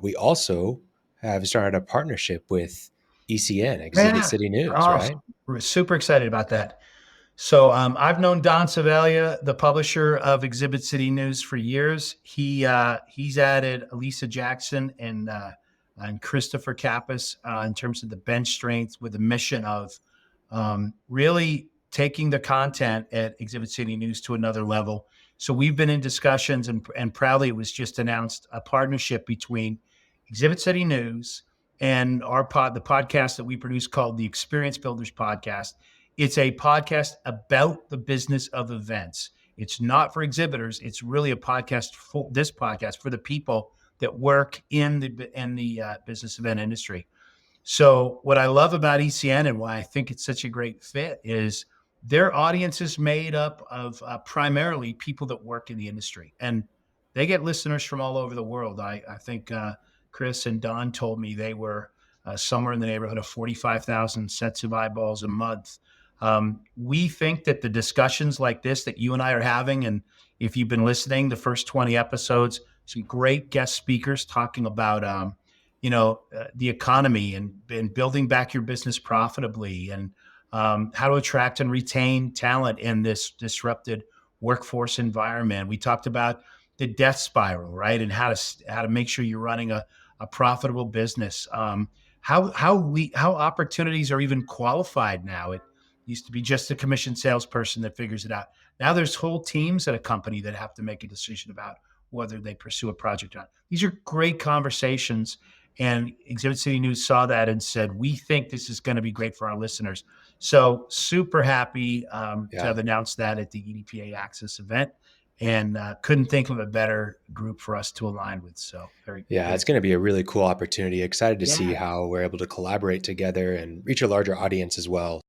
we also have started a partnership with ECN, Exhibit Yeah. City News, Oh, right? we're super excited about that. So I've known Don Savalia, the publisher of Exhibit City News, for years. He's added Elisa Jackson and Christopher Kappas in terms of the bench strength with the mission of really taking the content at Exhibit City News to another level. So we've been in discussions, and proudly it was just announced a partnership between Exhibit City News and the podcast that we produce called the Experience Builders Podcast. It's a podcast about the business of events. It's not for exhibitors. It's really a podcast for this podcast for the people that work in the business event industry. So what I love about ECN and why I think it's such a great fit is their audience is made up of primarily people that work in the industry, and they get listeners from all over the world. I think Chris and Don told me they were somewhere in the neighborhood of 45,000 sets of eyeballs a month. We think that the discussions like this that you and I are having, and if you've been listening, the first 20 episodes, some great guest speakers talking about the economy and building back your business profitably, and how to attract and retain talent in this disrupted workforce environment. We talked about the death spiral, right, and how to make sure you're running a profitable business. How opportunities are even qualified now. It used to be just a commission salesperson that figures it out. Now there's whole teams at a company that have to make a decision about whether they pursue a project or not. These are great conversations, and Exhibit City News saw that and said, we think this is going to be great for our listeners. So super happy to Yeah. have announced that at the EDPA Access event, and couldn't think of a better group for us to align with. So very, Yeah, very, it's going to be a really cool opportunity. Excited to see yeah. how we're able to collaborate together and reach a larger audience as well.